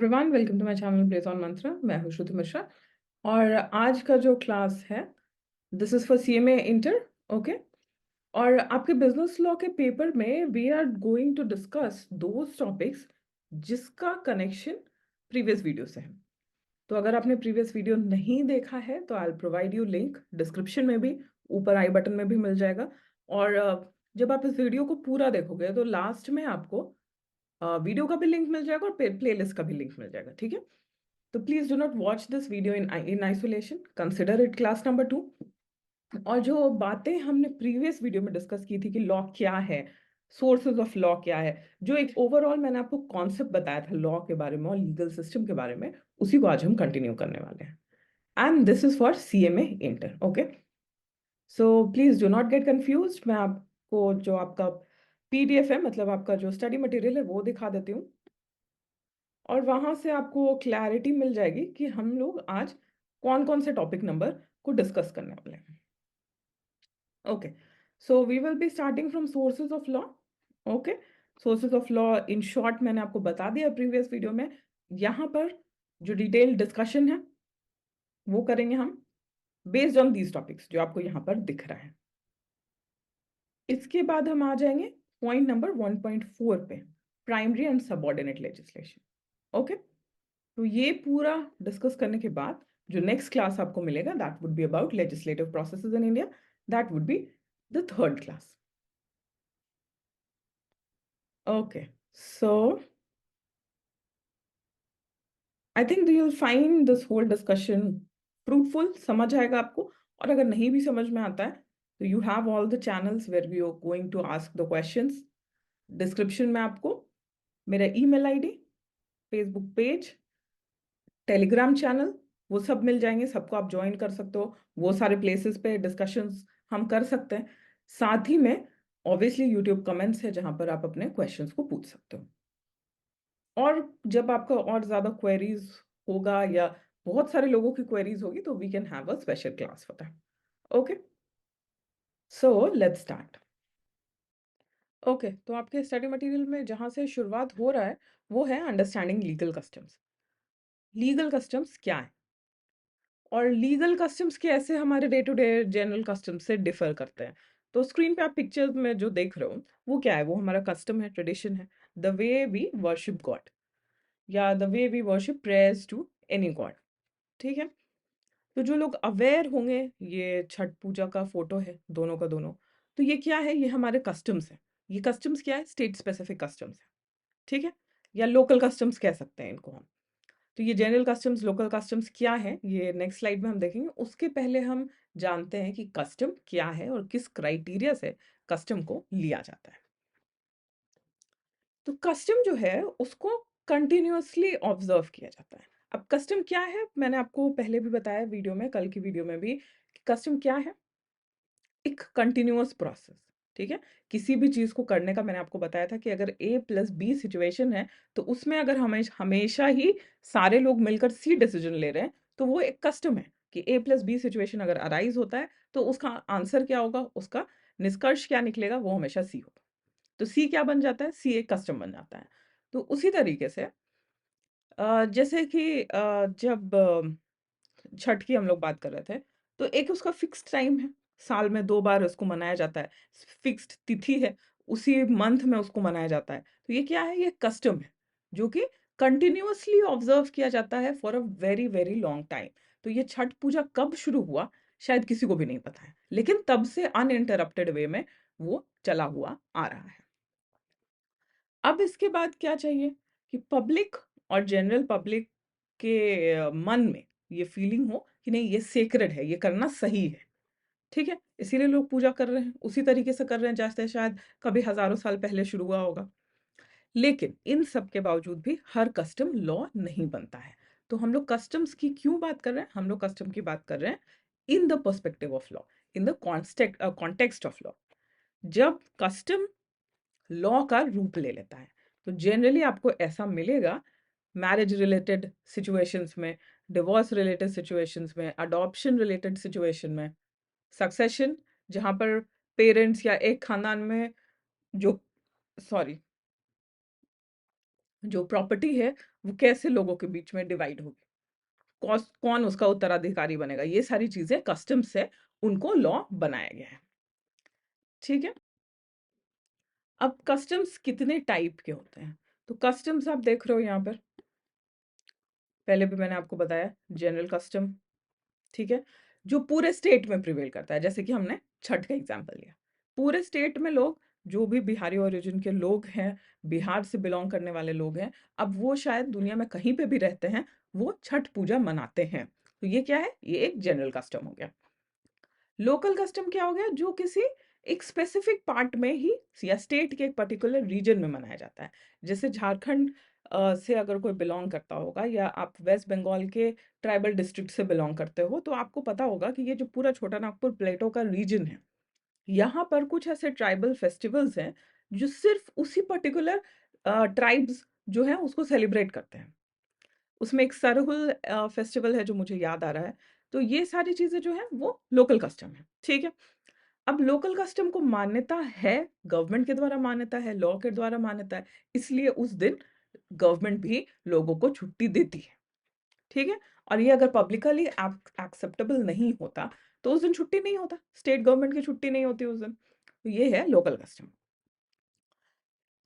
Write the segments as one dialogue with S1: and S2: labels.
S1: Everyone, welcome to my channel place on Mantra. मैं हूं श्रुति मिश्रा और आज का जो क्लास है this is for CMA inter. Okay, और आपके बिजनेस लॉ के पेपर में we are going to discuss those topics जिसका कनेक्शन प्रीवियस वीडियो से है। तो अगर आपने प्रीवियस वीडियो नहीं देखा है तो I will provide you link description में भी, ऊपर आई बटन में भी मिल जाएगा। और जब आप इस वीडियो को पूरा देखोगे तो लास्ट में आपको वीडियो का भी लिंक मिल जाएगा और प्लेलिस्ट का भी लिंक मिल जाएगा। ठीक है, तो please do not watch this video in isolation, consider it class number 2। और जो बातें हमने प्रीवियस वीडियो में डिस्कस की थी कि लॉ क्या है, सोर्सेज ऑफ लॉ क्या है, जो एक ओवरऑल मैंने आपको कॉन्सेप्ट बताया था लॉ के बारे में और लीगल सिस्टम के बारे में, उसी को आज हम कंटिन्यू करने वाले हैं। And this is for CMA inter. Okay, so please do not get confuse. मैं आपको जो आपका पीडीएफ है, मतलब आपका जो स्टडी मटेरियल है, वो दिखा देती हूँ और वहां से आपको क्लैरिटी मिल जाएगी कि हम लोग आज कौन कौन से टॉपिक नंबर को डिस्कस करने वाले हैं। Okay, so we will be starting from sources of law. Okay, sources of law in short मैंने आपको बता दिया प्रीवियस वीडियो में। यहाँ पर जो डिटेल डिस्कशन है वो करेंगे हम बेस्ड ऑन दीज टॉपिक्स जो आपको यहाँ पर दिख रहा है। इसके बाद हम आ जाएंगे पॉइंट नंबर 1.4 पे, primary and subordinate legislation. Okay, तो ये पूरा डिस्कस करने के बाद जो नेक्स्ट क्लास आपको मिलेगा that would be about legislative processes in India, that would be the third class. Okay, so I think you will find this whole discussion fruitful, समझ आएगा आपको। और अगर नहीं भी समझ में आता है तो you have all the channels where we are going to ask the questions. Description में आपको मेरा email ID, Facebook page, Telegram channel, वो सब मिल जाएंगे। सबको आप ज्वाइन कर सकते हो, वो सारे प्लेसेस पे डिस्कशंस हम कर सकते हैं। साथ ही में ऑब्वियसली यूट्यूब कमेंट्स है जहां पर आप अपने क्वेश्चंस को पूछ सकते हो। और जब आपका और ज़्यादा क्वेरीज होगा या बहुत सारे लोगों की क्वेरीज होगी तो we can have a special class for that. Okay, so let's start. Okay, तो आपके स्टडी मटेरियल में जहां से शुरुआत हो रहा है वो है understanding legal customs. Legal customs क्या है और लीगल कस्टम्स कैसे हमारे day to day general customs से डिफर करते हैं। तो स्क्रीन पे आप पिक्चर्स में जो देख रहे हो वो क्या है, वो हमारा कस्टम है, ट्रेडिशन है, the way we worship God या the way we worship prayers to any God. ठीक है, तो जो लोग अवेयर होंगे ये छठ पूजा का फोटो है, दोनों का दोनों। तो ये क्या है, ये हमारे कस्टम्स है। ये कस्टम्स क्या है, स्टेट स्पेसिफिक कस्टम्स है। ठीक है, या लोकल कस्टम्स कह सकते हैं इनको हम। तो ये जनरल कस्टम्स, लोकल कस्टम्स क्या है ये नेक्स्ट स्लाइड में हम देखेंगे। उसके पहले हम जानते हैं कि कस्टम क्या है और किस क्राइटेरिया से कस्टम को लिया जाता है। तो कस्टम जो है उसको कंटिन्यूअसली ऑब्जर्व किया जाता है। अब कस्टम क्या है, मैंने आपको पहले भी बताया वीडियो में, कल की वीडियो में भी, कि कस्टम क्या है, एक कंटिन्यूअस प्रोसेस। ठीक है, किसी भी चीज को करने का मैंने आपको बताया था कि अगर ए प्लस बी सिचुएशन है तो उसमें अगर हमेशा ही सारे लोग मिलकर सी डिसीजन ले रहे हैं तो वो एक कस्टम है कि ए प्लस बी सिचुएशन अगर अराइज होता है तो उसका आंसर क्या होगा, उसका निष्कर्ष क्या निकलेगा, वो हमेशा सी होगा। तो सी क्या बन जाता है, सी एक कस्टम बन जाता है। तो उसी तरीके से जैसे कि जब छठ की हम लोग बात कर रहे थे, तो एक उसका फिक्स्ड टाइम है, साल में 2 बार उसको मनाया जाता है, फिक्स्ड तिथि है, उसी मंथ में उसको मनाया जाता है। तो ये क्या है, ये कस्टम है जो कि कंटिन्यूअसली ऑब्जर्व किया जाता है for a very very long time. तो ये छठ पूजा कब शुरू हुआ शायद किसी को भी नहीं पता है, लेकिन तब से अनइंटरप्टेड वे में वो चला हुआ आ रहा है। अब इसके बाद क्या चाहिए कि पब्लिक और जनरल पब्लिक के मन में ये फीलिंग हो कि नहीं ये सेक्रेड है, ये करना सही है। ठीक है, इसीलिए लोग पूजा कर रहे हैं, उसी तरीके से कर रहे हैं जैसे शायद कभी हजारों साल पहले शुरू हुआ होगा। लेकिन इन सब के बावजूद भी हर कस्टम लॉ नहीं बनता है। तो हम लोग कस्टम्स की क्यों बात कर रहे हैं, हम लोग कस्टम की बात कर रहे हैं in the perspective of law, in the context of law. जब कस्टम लॉ का रूप ले लेता है तो जनरली आपको ऐसा मिलेगा मैरिज रिलेटेड सिचुएशंस में, डिवोर्स रिलेटेड सिचुएशंस में, अडॉप्शन रिलेटेड सिचुएशन में, सक्सेशन जहां पर पेरेंट्स या एक खानदान में जो सॉरी जो प्रॉपर्टी है वो कैसे लोगों के बीच में डिवाइड होगी, कौन उसका उत्तराधिकारी बनेगा, ये सारी चीजें कस्टम्स से उनको लॉ बनाया गया है। ठीक है, अब कस्टम्स कितने टाइप के होते हैं? तो कस्टम्स आप देख रहे हो यहाँ पर, पहले भी मैंने आपको बताया जनरल कस्टम, ठीक है, जो पूरे स्टेट में प्रिवेल करता है। जैसे कि हमने छठ का एग्जांपल लिया, पूरे स्टेट में लोग, जो भी बिहारी ओरिजिन के लोग हैं, बिहार से बिलोंग करने वाले लोग हैं, अब वो शायद दुनिया में कहीं पे भी रहते हैं, वो छठ पूजा मनाते हैं। तो ये क्या है? ये एक जनरल कस्टम हो गया। लोकल कस्टम क्या हो गया? जो किसी एक स्पेसिफिक पार्ट में ही या स्टेट के एक पर्टिकुलर रीजन में मनाया जाता है। जैसे झारखंड से अगर कोई बिलोंग करता होगा, या आप वेस्ट बंगाल के ट्राइबल डिस्ट्रिक्ट से बिलोंग करते हो, तो आपको पता होगा कि ये जो पूरा छोटा नागपुर प्लेटो का रीजन है, यहाँ पर कुछ ऐसे ट्राइबल फेस्टिवल्स हैं जो सिर्फ उसी पर्टिकुलर ट्राइब्स जो है उसको सेलिब्रेट करते हैं। उसमें एक सरहुल फेस्टिवल है जो मुझे याद आ रहा है। तो ये सारी चीजें जो है वो लोकल कस्टम है। ठीक है, अब लोकल कस्टम को मान्यता है, गवर्नमेंट के द्वारा मान्यता है, लॉ के द्वारा मान्यता है, इसलिए उस दिन गवर्नमेंट भी लोगों को छुट्टी देती है। ठीक है, और ये अगर पब्लिकली एक्सेप्टेबल नहीं होता तो उस दिन छुट्टी नहीं होता, स्टेट गवर्नमेंट की छुट्टी नहीं होती उस दिन। तो ये है लोकल कस्टम।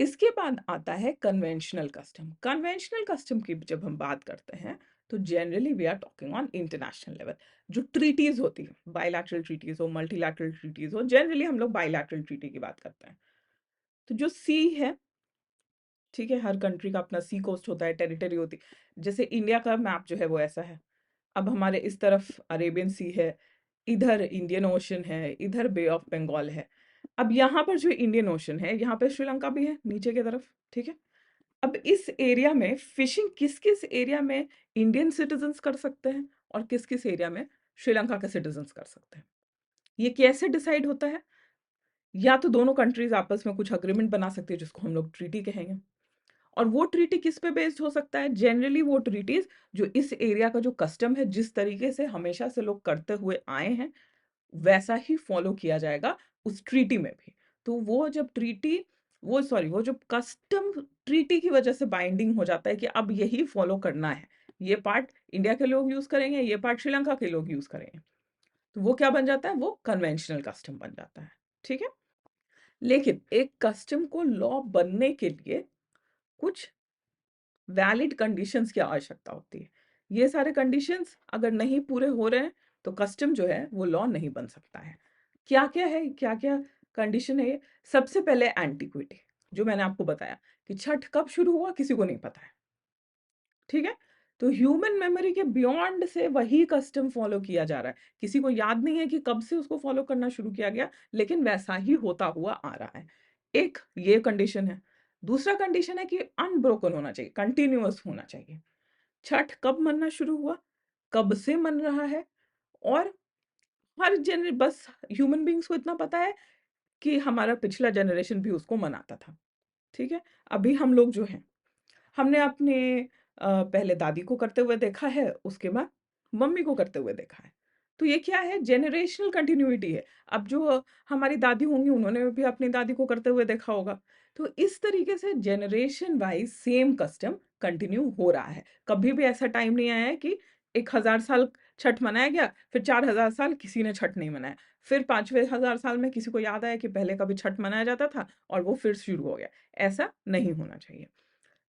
S1: इसके बाद आता है कन्वेंशनल कस्टम। कन्वेंशनल कस्टम की जब हम बात करते हैं, तो generally we are talking on international level. जो ट्रीटीज होती है, बायलैटरल ट्रीटीज हो, मल्टीलैटरल ट्रीटीज हो, जनरली हम लोग बायलैटरल ट्रीटी की बात करते हैं। तो जो सी है, ठीक है, हर कंट्री का अपना सी कोस्ट होता है, टेरिटरी होती है। जैसे इंडिया का मैप जो है वो ऐसा है। अब हमारे इस तरफ अरेबियन सी है, इधर इंडियन ओशन है, इधर बे ऑफ बंगाल है। अब यहाँ पर जो इंडियन ओशन है, यहाँ पे श्रीलंका भी है नीचे की तरफ। ठीक है, अब इस एरिया में फिशिंग किस किस एरिया में इंडियन सिटीजन्स कर सकते हैं और किस किस एरिया में श्रीलंका के सिटीजन्स कर सकते हैं, ये कैसे डिसाइड होता है? या तो दोनों कंट्रीज आपस में कुछ अग्रीमेंट बना सकती है जिसको हम लोग ट्रीटी कहेंगे। और वो ट्रीटी किस पे बेस्ड हो सकता है? जनरली वो ट्रीटीज जो इस एरिया का जो कस्टम है, जिस तरीके से हमेशा से लोग करते हुए आए हैं, वैसा ही फॉलो किया जाएगा उस ट्रीटी में भी। तो वो जब ट्रीटी, वो जो कस्टम ट्रीटी की वजह से बाइंडिंग हो जाता है कि अब यही फॉलो करना है, ये पार्ट इंडिया के लोग यूज करेंगे, ये पार्ट श्रीलंका के लोग यूज करेंगे, तो वो क्या बन जाता है? वो कन्वेंशनल कस्टम बन जाता है। ठीक है, लेकिन एक कस्टम को लॉ बनने के लिए कुछ वैलिड कंडीशंस की आवश्यकता होती है। ये सारे कंडीशंस अगर नहीं पूरे हो रहे हैं, तो कस्टम जो है वो लॉ नहीं बन सकता है। क्या क्या है, क्या क्या कंडीशन है ये? सबसे पहले एंटीक्विटी, जो मैंने आपको बताया कि छठ कब शुरू हुआ किसी को नहीं पता है। ठीक है, तो ह्यूमन मेमोरी के बियॉन्ड से वही कस्टम फॉलो किया जा रहा है। किसी को याद नहीं है कि कब से उसको फॉलो करना शुरू किया गया, लेकिन वैसा ही होता हुआ आ रहा है। एक ये कंडीशन है। दूसरा कंडीशन है कि अनब्रोकन होना चाहिए, कंटिन्यूअस होना चाहिए। छठ कब मनना शुरू हुआ, कब से मन रहा है, और हर जन बस ह्यूमन बींग्स को इतना पता है कि हमारा पिछला जनरेशन भी उसको मनाता था। ठीक है, अभी हम लोग जो हैं, हमने अपने पहले दादी को करते हुए देखा है, उसके बाद मम्मी को करते हुए देखा है। तो ये क्या है? जनरेशनल कंटिन्यूटी है। अब जो हमारी दादी होंगी, उन्होंने भी अपनी दादी को करते हुए देखा होगा। तो इस तरीके से generation wise same custom continue हो रहा है। कभी भी ऐसा टाइम नहीं आया है कि 1000 साल छठ मनाया गया, फिर 4000 साल किसी ने छठ नहीं मनाया, फिर 5000 साल में किसी को याद आया कि पहले कभी छठ मनाया जाता था और वो फिर शुरू हो गया। ऐसा नहीं होना चाहिए।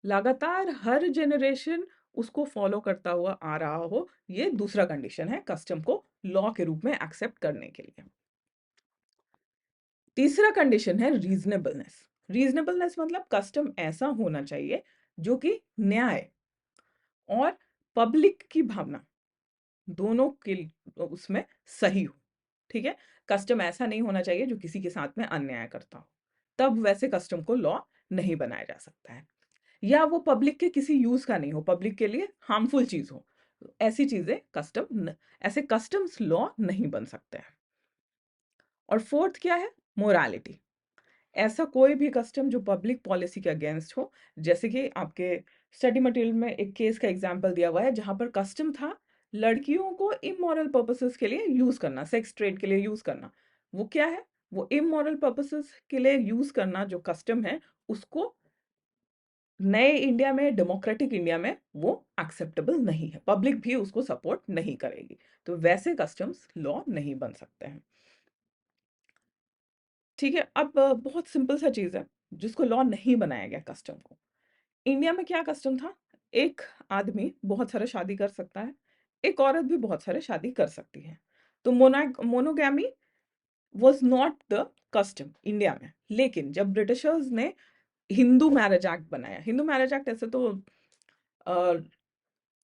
S1: लगातार हर जनरेशन उसको फॉलो करता हुआ आ रहा हो, ये दूसरा कंडीशन है कस्टम को लॉ के रूप में एक्सेप्ट करने के लिए। तीसरा कंडीशन है रीजनेबलनेस। रीजनेबलनेस मतलब कस्टम ऐसा होना चाहिए जो कि न्याय और पब्लिक की भावना दोनों के उसमें सही हो। ठीक है, कस्टम ऐसा नहीं होना चाहिए जो किसी के साथ में अन्याय करता हो, तब वैसे कस्टम को लॉ नहीं बनाया जा सकता है। या वो पब्लिक के किसी यूज का नहीं हो, पब्लिक के लिए हार्मफुल चीज हो, ऐसी चीजें ऐसे कस्टम्स लॉ नहीं बन सकते हैं। और फोर्थ क्या है? मोरालिटी। ऐसा कोई भी कस्टम जो पब्लिक पॉलिसी के अगेंस्ट हो। जैसे कि आपके स्टडी मटेरियल में एक केस का एग्जांपल दिया हुआ है जहां पर कस्टम था लड़कियों को इमोरल पर्पसेस के लिए यूज करना, सेक्स ट्रेड के लिए यूज करना। वो क्या है? वो इमोरल पर्पसेस के लिए यूज करना जो कस्टम है, उसको नए इंडिया में, डेमोक्रेटिक इंडिया में वो एक्सेप्टेबल नहीं है, पब्लिक भी उसको सपोर्ट नहीं करेगी, तो वैसे कस्टम्स लॉ नहीं बन सकते हैं। ठीक है, अब बहुत सिंपल सा चीज है जिसको लॉ नहीं बनाया गया कस्टम को। इंडिया में क्या कस्टम था? एक आदमी बहुत सारे शादी कर सकता है, एक औरत भी बहुत सारे शादी कर सकती है। तो monogamy was not the custom India में। लेकिन जब ब्रिटिशर्स ने हिंदू मैरिज एक्ट बनाया, हिंदू मैरिज एक्ट ऐसे तो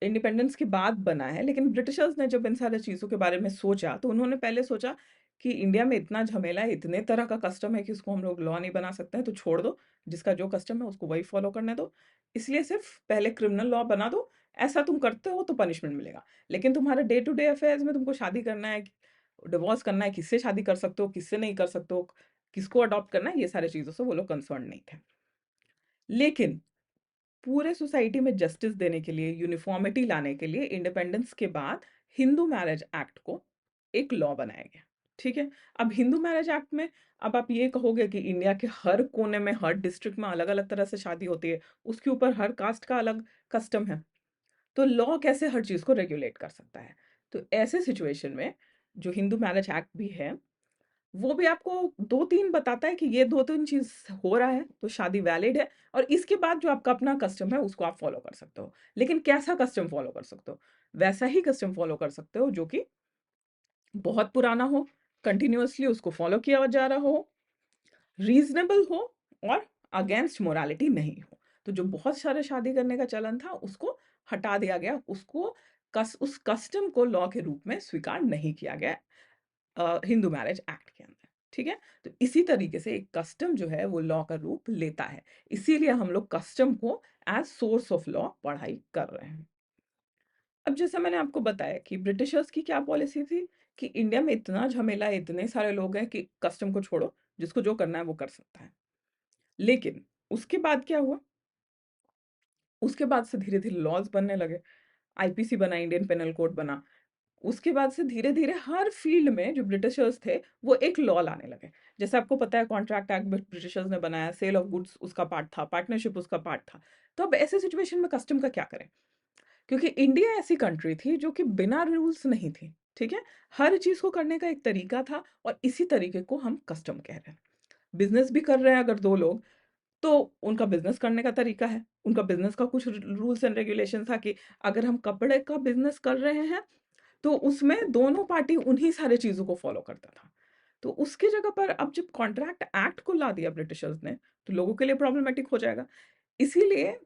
S1: इंडिपेंडेंस के बाद बना है, लेकिन ब्रिटिशर्स ने जब इन सारी चीज़ों के बारे में सोचा तो उन्होंने पहले सोचा कि इंडिया में इतना झमेला है, इतने तरह का कस्टम है कि उसको हम लोग लॉ नहीं बना सकते हैं, तो छोड़ दो, जिसका जो कस्टम है उसको वही फॉलो करने दो। इसलिए सिर्फ पहले क्रिमिनल लॉ बना दो, ऐसा तुम करते हो तो पनिशमेंट मिलेगा, लेकिन तुम्हारे डे टू डे अफेयर्स में तुमको शादी करना है, डिवोर्स करना है, किससे शादी कर सकते हो, किससे नहीं कर सकते हो, किसको अडॉप्ट करना है, ये सारी चीज़ों से वो लोग कंसर्न नहीं थे। लेकिन पूरे सोसाइटी में जस्टिस देने के लिए, यूनिफॉर्मिटी लाने के लिए इंडिपेंडेंस के बाद हिंदू मैरिज एक्ट को एक लॉ बनाया गया। ठीक है, अब हिंदू मैरिज एक्ट में अब आप ये कहोगे कि इंडिया के हर कोने में, हर डिस्ट्रिक्ट में अलग अलग तरह से शादी होती है, उसके ऊपर हर कास्ट का अलग कस्टम है, तो लॉ कैसे हर चीज को रेगुलेट कर सकता है? तो ऐसे सिचुएशन में जो हिंदू मैरिज एक्ट भी है, वो भी आपको 2-3 बताता है कि ये 2-3 चीज़ हो रहा है, तो शादी वैलिड है, और इसके बाद जो आपका अपना कस्टम है, उसको आप फ़ॉलो कर सकते हो। लेकिन कैसा कस्टम फ़ॉलो कर सकते हो? वैसा ही कस्टम फ़ॉलो कर सकते हो जो कि बहुत पुराना हो, कंटिन्यूअसली उसको फ़ॉलो किया जा रहा हो, रीज़नेबल हो और अगेंस्ट मोरालिटी नहीं हो। तो जो बहुत सारे शादी करने का चलन था, उसको हटा दिया गया, उसको उस कस्टम को लॉ के रूप में स्वीकार नहीं किया गया हिंदू मैरिज एक्ट के अंदर। ठीक है, तो इसी तरीके से एक कस्टम जो है वो लॉ का रूप लेता है, इसीलिए हम लोग कस्टम को एज सोर्स ऑफ लॉ पढ़ाई कर रहे हैं। अब जैसे मैंने आपको बताया कि ब्रिटिशर्स की क्या पॉलिसी थी कि इंडिया में इतना झमेला है, इतने सारे लोग हैं कि कस्टम को छोड़ो, जिसको जो करना है वो कर सकता है। लेकिन उसके बाद क्या हुआ? उसके बाद से धीरे धीरे लॉज बनने लगे, आईपीसी बना, इंडियन पेनल कोड बना। उसके बाद से धीरे-धीरे हर फ़ील्ड में जो ब्रिटिशर्स थे, वो एक लॉ लाने लगे। जैसे आपको पता है कॉन्ट्रैक्ट एक्ट ब्रिटिशर्स ने बनाया, सेल ऑफ गुड्स उसका पार्ट था, पार्टनरशिप उसका पार्ट था। तो अब ऐसे सिचुएशन में कस्टम का क्या करें? क्योंकि इंडिया ऐसी कंट्री थी जो कि बिना रूल्स नहीं थी, ठीक है? हर चीज़ को करने का एक तरीका था और इसी तरीके को हम कस्टम कह रहे हैं। बिज़नेस भी कर रहे हैं अगर 2 लोग, तो उनका बिज़नेस करने का तरीका है। उनका बिज़नेस का कुछ रूल्स एंड रेगुलेशन था कि अगर हम कपड़े का बिज़नेस कर रहे हैं तो उसमें दोनों पार्टी उन्हीं सारी चीज़ों को फ़ॉलो करता था। तो उसकी जगह पर अब जब कॉन्ट्रैक्ट एक्ट को ला दिया ब्रिटिशर्स ने, तो लोगों के लिए प्रॉब्लमैटिक हो जाएगा। इसीलिए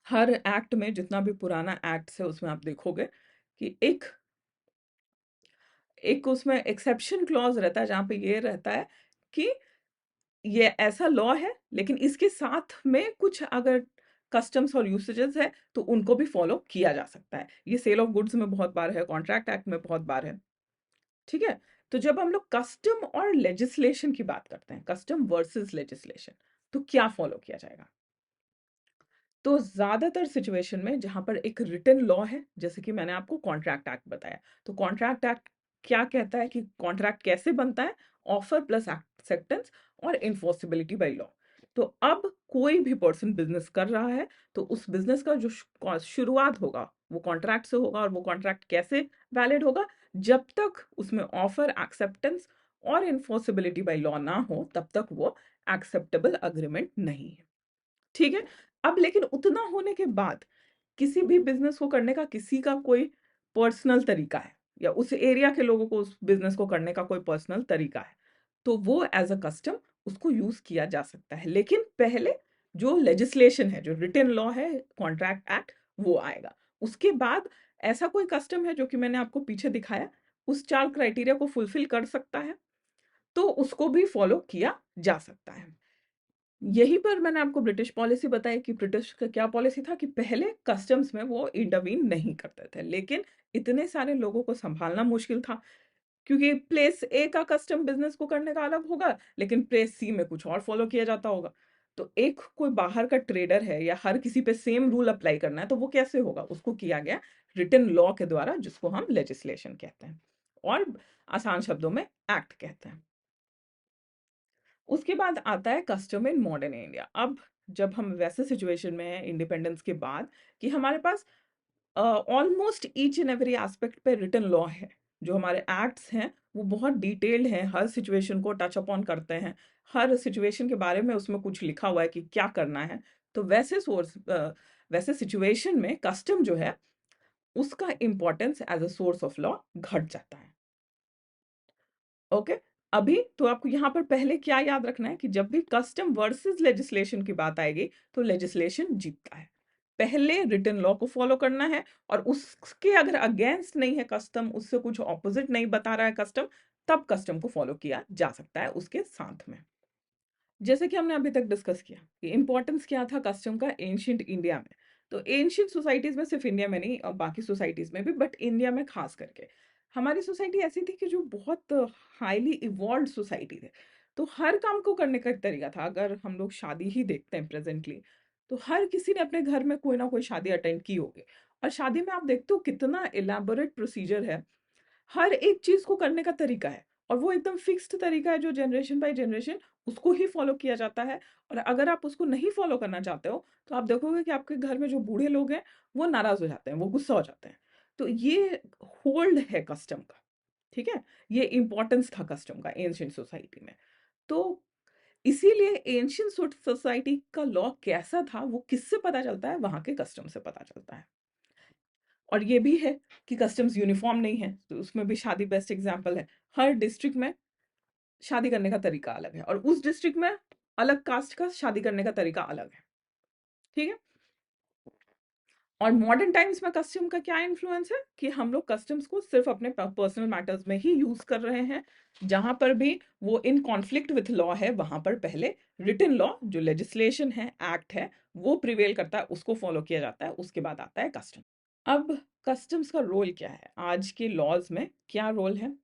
S1: हर एक्ट में, जितना भी पुराना एक्ट्स है उसमें आप देखोगे कि एक एक उसमें एक्सेप्शन क्लॉज़ रहता है जहाँ पे ये रहता है कि ये ऐसा लॉ है, लेकिन इसके साथ में कुछ अगर कस्टम्स और यूसेजेस है तो उनको भी फ़ॉलो किया जा सकता है। ये सेल ऑफ गुड्स में बहुत बार है, कॉन्ट्रैक्ट एक्ट में बहुत बार है। ठीक है? तो जब हम लोग कस्टम और लेजिस्लेशन की बात करते हैं, कस्टम वर्सेस लेजिस्लेशन, तो क्या फॉलो किया जाएगा? तो ज़्यादातर सिचुएशन में जहाँ पर एक रिटन लॉ है, जैसे कि मैंने आपको कॉन्ट्रैक्ट एक्ट बताया, तो कॉन्ट्रैक्ट एक्ट क्या कहता है कि कॉन्ट्रैक्ट कैसे बनता है? ऑफर प्लस एक्सेप्टेंस और एनफोर्सेबिलिटी बाय लॉ। तो अब कोई भी पर्सन बिज़नेस कर रहा है, तो उस बिज़नेस का जो शुरुआत होगा, वो कॉन्ट्रैक्ट से होगा, और वो कॉन्ट्रैक्ट कैसे वैलिड होगा? जब तक उसमें ऑफर, एक्सेप्टेंस और एनफोर्सेबिलिटी बाय लॉ ना हो, तब तक वो एक्सेप्टेबल एग्रीमेंट नहीं है। ठीक है? अब लेकिन उतना होने के बाद किसी भी बिज़नेस को करने का किसी का कोई पर्सनल तरीका है, या उस एरिया के लोगों को उस बिज़नेस को करने का कोई पर्सनल तरीका है, तो वो एज़ अ कस्टम उसको यूज़ किया जा सकता है। लेकिन पहले जो लेजिस्लेशन है, जो रिटन लॉ है, कॉन्ट्रैक्ट एक्ट, वो आएगा। उसके बाद ऐसा कोई कस्टम है जो कि मैंने आपको पीछे दिखाया, उस 4 क्राइटेरिया को फुलफिल कर सकता है, तो उसको भी फॉलो किया जा सकता है। यहीं पर मैंने आपको ब्रिटिश पॉलिसी बताई कि ब्रिटिश का क्या पॉलिसी था कि पहले कस्टम्स में वो इंटरवीन नहीं करते थे, लेकिन इतने सारे लोगों को संभालना मुश्किल था, क्योंकि प्लेस ए का कस्टम बिजनेस को करने का अलग होगा, लेकिन प्लेस सी में कुछ और फॉलो किया जाता होगा। तो एक कोई बाहर का ट्रेडर है या हर किसी पे सेम रूल अप्लाई करना है, तो वो कैसे होगा? उसको किया गया रिटन लॉ के द्वारा, जिसको हम लेजिस्लेशन कहते हैं और आसान शब्दों में एक्ट कहते हैं। उसके बाद आता है कस्टम इन मॉडर्न इंडिया। अब जब हम वैसे सिचुएशन में हैं इंडिपेंडेंस के बाद कि हमारे पास almost each and every aspect पे रिटन लॉ है। जो हमारे एक्ट्स हैं वो बहुत डिटेल्ड हैं, हर सिचुएशन को टच अपॉन करते हैं, हर सिचुएशन के बारे में उसमें कुछ लिखा हुआ है कि क्या करना है। तो वैसे सिचुएशन में कस्टम जो है उसका importance as a source of law घट जाता है। ओके, अभी तो आपको यहाँ पर पहले क्या याद रखना है कि जब भी कस्टम वर्सेस लेजिस्लेशन की बात आएगी तो लेजिस्लेशन जीतता है। पहले रिटन लॉ को फॉलो करना है, और उसके अगर अगेंस्ट नहीं है कस्टम, उससे कुछ ऑपोजिट नहीं बता रहा है कस्टम, तब कस्टम को फॉलो किया जा सकता है उसके साथ में। जैसे कि हमने अभी तक डिस्कस किया कि इंपॉर्टेंस क्या था कस्टम का एंशिएंट इंडिया में। तो एंशिएंट सोसाइटीज में, सिर्फ इंडिया में नहीं और बाकी सोसाइटीज में भी, बट इंडिया में खास करके हमारी सोसाइटी ऐसी थी कि जो बहुत हाईली इवॉल्व सोसाइटी थे। तो हर काम को करने का एक तरीका था। अगर हम लोग शादी ही देखते हैं प्रेजेंटली, तो हर किसी ने अपने घर में कोई ना कोई शादी अटेंड की होगी। और शादी में आप देखते हो कितना इलेबोरेट प्रोसीजर है, हर एक चीज को करने का तरीका है, और वो एकदम फिक्स्ड तरीका है जो जनरेशन बाय जनरेशन उसको ही फॉलो किया जाता है। और अगर आप उसको नहीं फॉलो करना चाहते हो तो आप देखोगे कि आपके घर में जो बूढ़े लोग हैं वो नाराज हो जाते हैं, वो गुस्सा हो जाते हैं। तो ये होल्ड है कस्टम का, ठीक है। ये इंपॉर्टेंस था कस्टम का एंशिएंट सोसाइटी में। तो इसीलिए एंशिएंट सोसाइटी का लॉ कैसा था वो किससे पता चलता है? वहां के कस्टम से पता चलता है। और ये भी है कि कस्टम्स यूनिफॉर्म नहीं है, तो उसमें भी शादी बेस्ट एग्जांपल है। हर डिस्ट्रिक्ट में शादी करने का तरीका अलग है, और उस डिस्ट्रिक्ट में अलग कास्ट का शादी करने का तरीका अलग है, ठीक है। और मॉडर्न टाइम्स में कस्टम का क्या इन्फ्लुएंस है कि हम लोग कस्टम्स को सिर्फ अपने पर्सनल मैटर्स में ही यूज कर रहे हैं। जहां पर भी वो इन कॉन्फ्लिक्ट विथ लॉ है, वहां पर पहले रिटन लॉ जो लेजिस्लेशन है, एक्ट है, वो प्रिवेल करता है, उसको फॉलो किया जाता है, उसके बाद आता है कस्टम। अब कस्टम्स का रोल क्या है आज के लॉज में, क्या रोल है?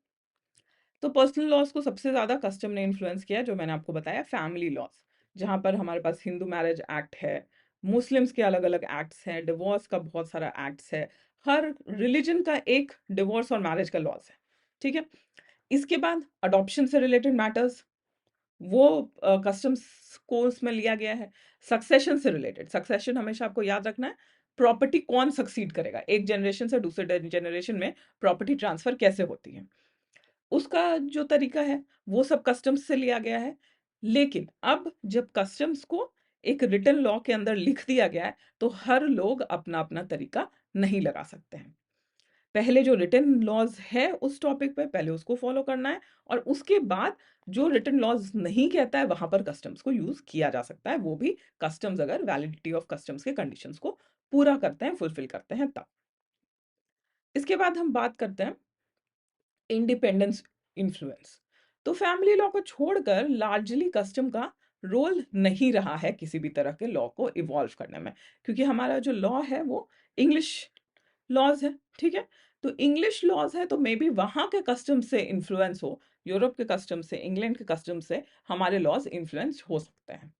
S1: तो पर्सनल लॉज को सबसे ज्यादा कस्टम ने इन्फ्लुएंस किया, जो मैंने आपको बताया फैमिली लॉज, जहां पर हमारे पास हिंदू मैरिज एक्ट है, मुस्लिम्स के अलग अलग एक्ट्स हैं, डिवोर्स का बहुत सारा एक्ट्स है, हर रिलीजन का एक डिवोर्स और मैरिज का लॉज है, ठीक है। इसके बाद अडॉप्शन से रिलेटेड मैटर्स, वो कस्टम्स को उसमें लिया गया है। सक्सेशन से रिलेटेड, सक्सेशन हमेशा आपको याद रखना है, प्रॉपर्टी कौन सक्सीड करेगा, एक जनरेशन से दूसरे जनरेशन में प्रॉपर्टी ट्रांसफर कैसे होती है, उसका जो तरीका है वो सब कस्टम्स से लिया गया है। लेकिन अब जब कस्टम्स को एक रिटन लॉ के अंदर लिख दिया गया है, तो हर लोग अपना अपना तरीका नहीं लगा सकते हैं। पहले जो रिटन लॉज है उस टॉपिक पे पहले उसको फॉलो करना है, और उसके बाद जो रिटन लॉज नहीं कहता है वहां पर कस्टम्स को यूज किया जा सकता है, वो भी कस्टम्स अगर वैलिडिटी ऑफ कस्टम्स के कंडीशंस को पूरा करते हैं, फुलफिल करते हैं तब। इसके बाद हम बात करते हैं इंडिपेंडेंस इन्फ्लुएंस। तो फैमिली लॉ को छोड़कर लार्जली कस्टम का रोल नहीं रहा है किसी भी तरह के लॉ को इवॉल्व करने में, क्योंकि हमारा जो लॉ है वो इंग्लिश लॉज है, ठीक है। तो इंग्लिश लॉज है, तो मे बी वहां के कस्टम से इन्फ्लुएंस हो, यूरोप के कस्टम से, इंग्लैंड के कस्टम से हमारे लॉज इन्फ्लुएंस हो सकते हैं।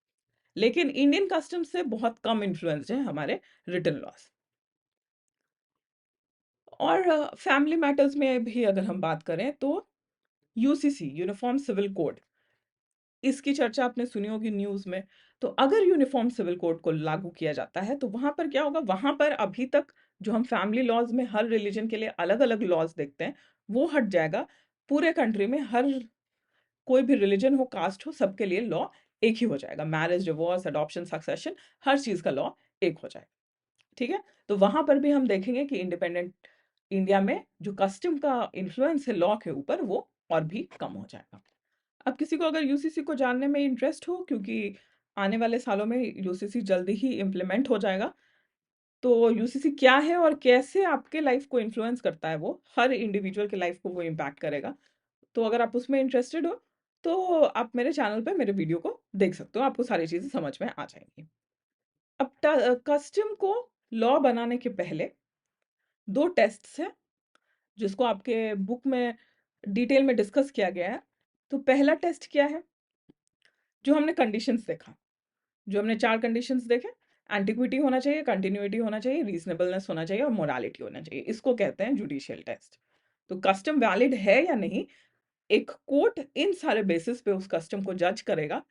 S1: लेकिन इंडियन कस्टम से बहुत कम इन्फ्लुएंस है हमारे रिटन लॉज। और फैमिली मैटर्स में भी अगर हम बात करें तो यूसीसी, यूनिफॉर्म सिविल कोड, इसकी चर्चा आपने सुनी होगी न्यूज में। तो अगर यूनिफॉर्म सिविल कोड को लागू किया जाता है तो वहां पर क्या होगा, वहां पर अभी तक जो हम फैमिली लॉज में हर रिलीजन के लिए अलग अलग लॉज देखते हैं वो हट जाएगा। पूरे कंट्री में हर कोई भी रिलीजन हो, कास्ट हो, सबके लिए लॉ एक ही हो जाएगा। मैरिज, डिवोर्स, अडॉप्शन, सक्सेशन, हर चीज का लॉ एक हो जाएगा, ठीक है। तो वहां पर भी हम देखेंगे कि इंडिपेंडेंट इंडिया में जो कस्टम का इन्फ्लुएंस है लॉ के ऊपर वो और भी कम हो जाएगा। अब किसी को अगर यूसीसी को जानने में इंटरेस्ट हो, क्योंकि आने वाले सालों में यूसीसी जल्दी ही इम्प्लीमेंट हो जाएगा, तो यूसीसी क्या है और कैसे आपके लाइफ को इन्फ्लुएंस करता है, वो हर इंडिविजुअल के लाइफ को वो इम्पैक्ट करेगा, तो अगर आप उसमें इंटरेस्टेड हो तो आप मेरे चैनल पे मेरे वीडियो को देख सकते हो, आपको सारी चीजें समझ में आ जाएंगी। अब कस्टम को लॉ बनाने के पहले दो टेस्ट्स हैं जिसको आपके बुक में डिटेल में डिस्कस किया गया है। तो पहला टेस्ट क्या है? जो हमने कंडीशंस देखा, जो हमने चार कंडीशंस देखे, एंटिक्विटी होना चाहिए, कंटिन्यूटी होना चाहिए, रीजनेबलनेस होना चाहिए और मोरालिटी होना चाहिए, इसको कहते हैं जुडिशियल टेस्ट। तो कस्टम वैलिड है या नहीं, एक कोर्ट इन सारे बेसिस पे उस कस्टम को जज करेगा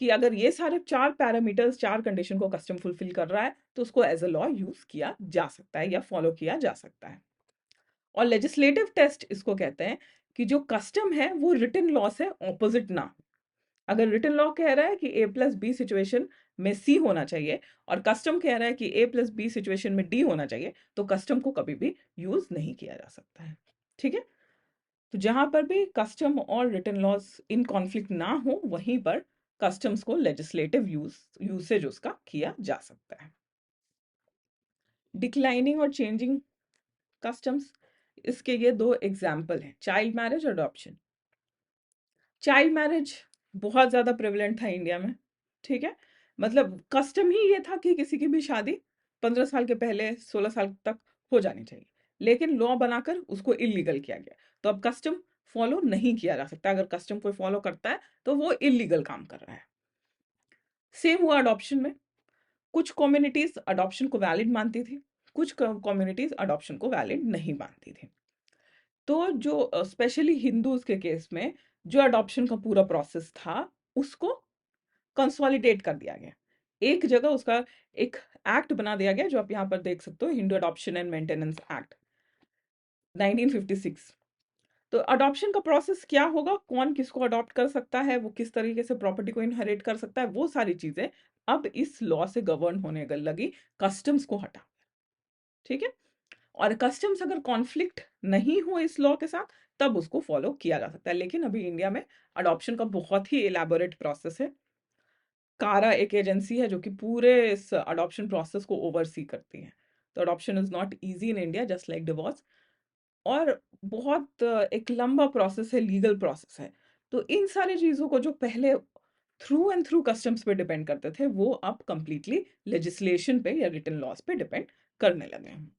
S1: कि अगर ये सारे 4 पैरामीटर्स, 4 कंडीशन को कस्टम फुलफिल कर रहा है, तो उसको एज़ अ लॉ यूज़ किया जा सकता है या फॉलो किया जा सकता है। और लेजिस्लेटिव टेस्ट इसको कहते हैं कि जो कस्टम है वो रिटन लॉ से ऑपोजिट ना हो। अगर रिटन लॉ कह रहा है कि ए प्लस बी सिचुएशन में सी होना चाहिए और कस्टम कह रहा है कि ए प्लस बी सिचुएशन में डी होना चाहिए, तो कस्टम को कभी भी यूज नहीं किया जा सकता है। ठीक है, तो जहां पर भी कस्टम और रिटन लॉज इन कॉन्फ्लिक्ट ना हो, वहीं पर कस्टम्स को लेजिस्लेटिव यूसेज उसका किया जा सकता है। डिक्लाइनिंग और चेंजिंग कस्टम्स, इसके ये दो एग्जाम्पल हैं, child marriage, adoption. Child marriage बहुत ज़्यादा प्रेवलेंट था इंडिया में। ठीक है, मतलब कस्टम ही ये था कि किसी की भी शादी 15 साल के पहले 16 साल तक हो जानी चाहिए, लेकिन लॉ बनाकर उसको इलीगल किया गया। तो अब कस्टम फॉलो नहीं किया जा सकता। अगर कस्टम कोई फॉलो करता है तो वो इलीगल काम कर रहा है। सेम हुआ अडॉप्शन में। कुछ कम्युनिटीज अडॉप्शन को वैलिड मानती थी, कुछ कम्युनिटीज अडॉप्शन को वैलिड नहीं मानती थी। तो जो स्पेशली हिंदूज के केस में जो अडॉप्शन का पूरा प्रोसेस था, उसको कंसोलिडेट कर दिया गया, एक जगह उसका एक एक्ट बना दिया गया, जो आप यहाँ पर देख सकते हो, Hindu adoption and maintenance act 1956। तो अडॉप्शन का प्रोसेस क्या होगा, कौन किसको अडॉप्ट कर सकता है, वो किस तरीके से प्रॉपर्टी को इनहेरिट कर सकता है, वो सारी चीजें अब इस लॉ से गवर्न होने लगी, कस्टम्स को हटा। ठीक है, और कस्टम्स अगर कॉन्फ्लिक्ट नहीं हो इस लॉ के साथ, तब उसको फॉलो किया जा सकता है। लेकिन अभी इंडिया में अडॉप्शन का बहुत ही इलेबोरेट प्रोसेस है। कारा एक एजेंसी है जो कि पूरे इस अडॉप्शन प्रोसेस को ओवरसी करती है। तो adoption is not easy in India, just like divorce. और बहुत एक लंबा प्रोसेस है, लीगल प्रोसेस है। तो इन सारी चीजों को जो पहले थ्रू एंड थ्रू कस्टम्स पे डिपेंड करते थे, वो अब कंप्लीटली लेजिस्लेशन पे या रिटन लॉज पे डिपेंड करने लगे हैं।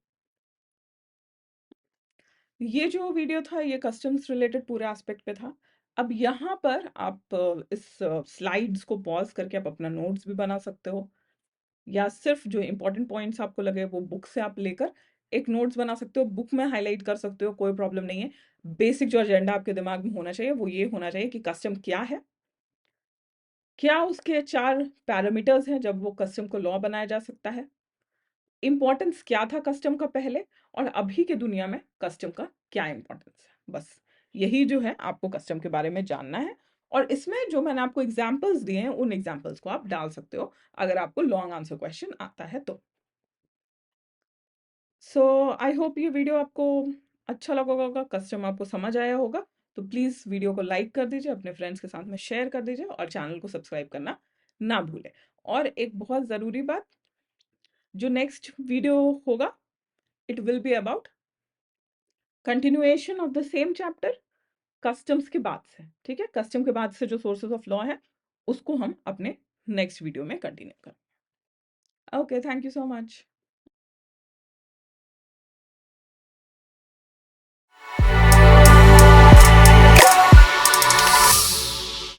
S1: ये जो वीडियो था ये कस्टम्स रिलेटेड पूरे एस्पेक्ट पे था। अब यहाँ पर आप इस स्लाइड्स को पॉज करके आप अपना नोट्स भी बना सकते हो, या सिर्फ जो इंपॉर्टेंट पॉइंट्स आपको लगे वो बुक से आप लेकर एक नोट्स बना सकते हो, बुक में हाईलाइट कर सकते हो, कोई प्रॉब्लम नहीं है। बेसिक जो एजेंडा आपके दिमाग में होना चाहिए वो ये होना चाहिए कि कस्टम क्या है, क्या उसके 4 पैरामीटर्स हैं जब वो कस्टम को लॉ बनाया जा सकता है, इंपॉर्टेंस क्या था कस्टम का पहले, और अभी के दुनिया में कस्टम का क्या इंपॉर्टेंस है। बस यही जो है आपको कस्टम के बारे में जानना है। और इसमें जो मैंने आपको एग्जाम्पल्स दिए हैं, उन एग्जाम्पल्स को आप डाल सकते हो अगर आपको लॉन्ग आंसर क्वेश्चन आता है तो। सो आई होप ये वीडियो आपको अच्छा लगा होगा, कस्टम आपको समझ आया होगा। तो प्लीज़ वीडियो को लाइक कर दीजिए, अपने फ्रेंड्स के साथ में शेयर कर दीजिए, और चैनल को सब्सक्राइब करना ना भूलें। और एक बहुत ज़रूरी बात, जो नेक्स्ट वीडियो होगा, it will be about continuation of the same chapter, customs के बाद से। ठीक है, कस्टम के बाद से जो सोर्सेज ऑफ लॉ है, उसको हम अपने नेक्स्ट वीडियो में कंटिन्यू करें। Okay, thank you so much.